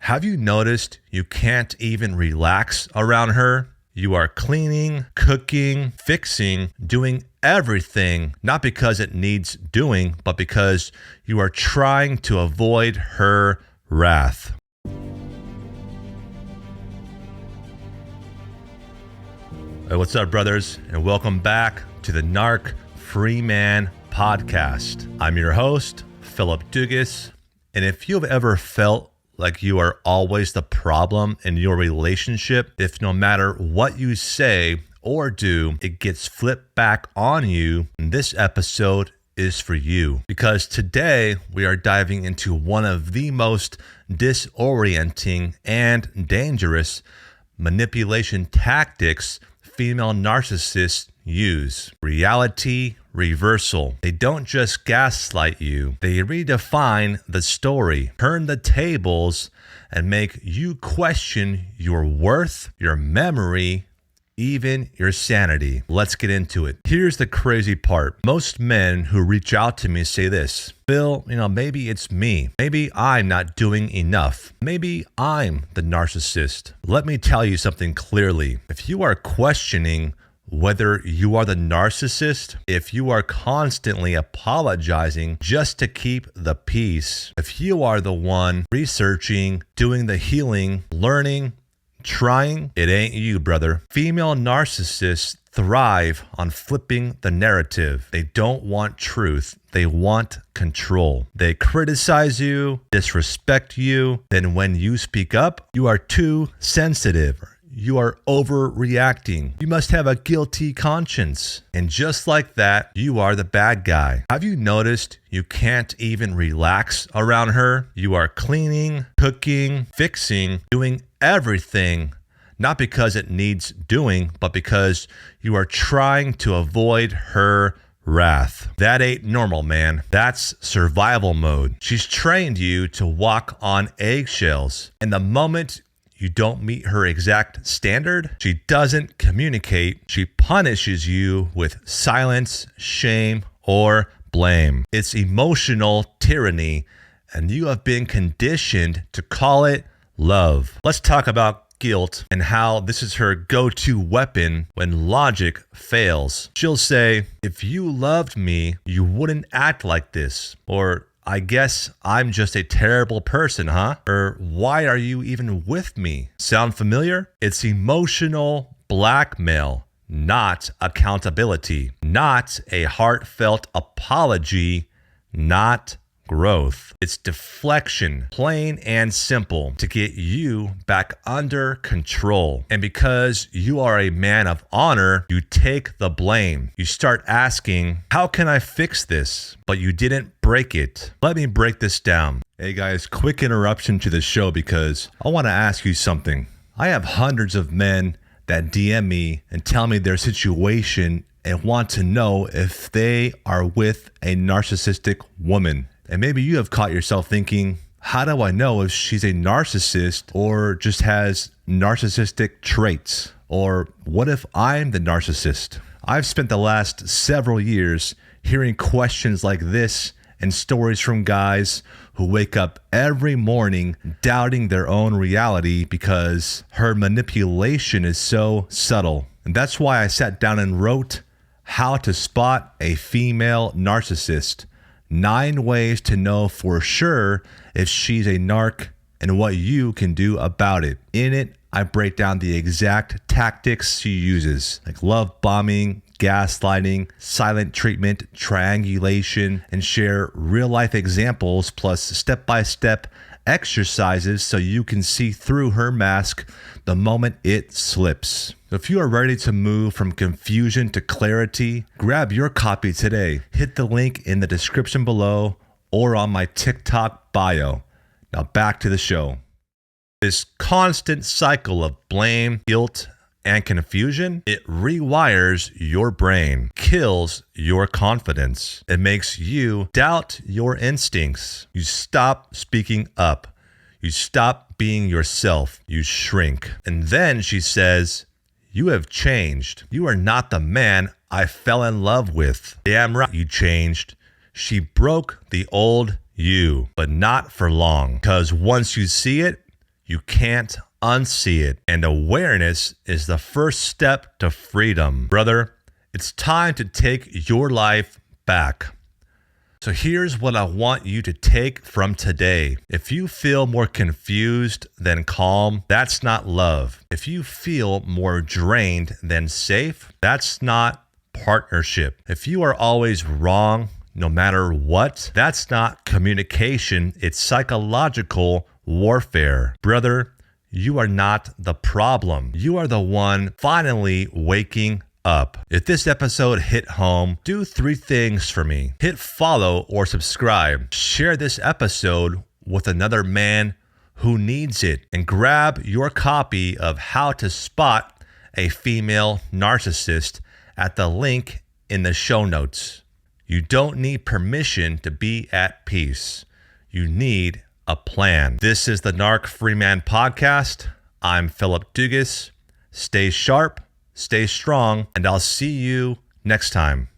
Have you noticed you can't even relax around her? You are cleaning, cooking, fixing, doing everything, not because it needs doing, but because you are trying to avoid her wrath. Hey, what's up, brothers? And welcome back to the Narc Free Man Podcast. I'm your host, Phillip Dugas. And if you've ever felt like you are always the problem in your relationship, if no matter what you say or do, it gets flipped back on you, this episode is for you. Because today we are diving into one of the most disorienting and dangerous manipulation tactics female narcissists use: reality reversal. They don't just gaslight you, they redefine the story, turn the tables, and make you question your worth, your memory, even your sanity. Let's get into it. Here's the crazy part. Most men who reach out to me say this: Phil, maybe it's me. Maybe I'm not doing enough. Maybe I'm the narcissist. Let me tell you something clearly. If you are questioning whether you are the narcissist, if you are constantly apologizing just to keep the peace, if you are the one researching, doing the healing, learning, trying, it ain't you, brother. Female narcissists thrive on flipping the narrative. They don't want truth. They want control. They criticize you, disrespect you. Then when you speak up, you are too sensitive. You are overreacting. You must have a guilty conscience. And just like that, you are the bad guy. Have you noticed you can't even relax around her? You are cleaning, cooking, fixing, doing everything, not because it needs doing, but because you are trying to avoid her wrath. That ain't normal, man. That's survival mode. She's trained you to walk on eggshells. And the moment you don't meet her exact standard, she doesn't communicate. She punishes you with silence, shame, or blame. It's emotional tyranny, and you have been conditioned to call it love. Let's talk about guilt and how this is her go-to weapon when logic fails. She'll say, if you loved me, you wouldn't act like this. Or, I guess I'm just a terrible person, huh? Or why are you even with me? Sound familiar? It's emotional blackmail, not accountability, not a heartfelt apology, not growth. It's deflection, plain and simple, to get you back under control. And because you are a man of honor, you take the blame. You start asking, how can I fix this? But you didn't break it. Let me break this down. Hey guys, quick interruption to the show because I want to ask you something. I have hundreds of men that DM me and tell me their situation and want to know if they are with a narcissistic woman. And maybe you have caught yourself thinking, how do I know if she's a narcissist or just has narcissistic traits? Or what if I'm the narcissist? I've spent the last several years hearing questions like this and stories from guys who wake up every morning doubting their own reality because her manipulation is so subtle. And that's why I sat down and wrote How to Spot a Female Narcissist. 9 ways to know for sure if she's a narc and what you can do about it. In it, I break down the exact tactics she uses, like love bombing, gaslighting, silent treatment, triangulation, and share real-life examples plus step-by-step exercises so you can see through her mask the moment it slips. If you are ready to move from confusion to clarity, grab your copy today. Hit the link in the description below or on my TikTok bio. Now back to the show. This constant cycle of blame, guilt, and confusion, it rewires your brain, kills your confidence. It makes you doubt your instincts. You stop speaking up. You stop being yourself. You shrink. And then she says, you have changed. You are not the man I fell in love with. Damn right you changed. She broke the old you, but not for long. Because once you see it, you can't unsee it. And awareness is the first step to freedom. Brother, it's time to take your life back. So here's what I want you to take from today. If you feel more confused than calm, that's not love. If you feel more drained than safe, that's not partnership. If you are always wrong, no matter what, that's not communication. It's psychological warfare. Brother, you are not the problem. You are the one finally waking up. If this episode hit home, do 3 things for me. Hit follow or subscribe. Share this episode with another man who needs it. And grab your copy of How to Spot a Female Narcissist at the link in the show notes. You don't need permission to be at peace. You need a plan. This is the Narc Free Man Podcast. I'm Phillip Dugas. Stay sharp, stay strong, and I'll see you next time.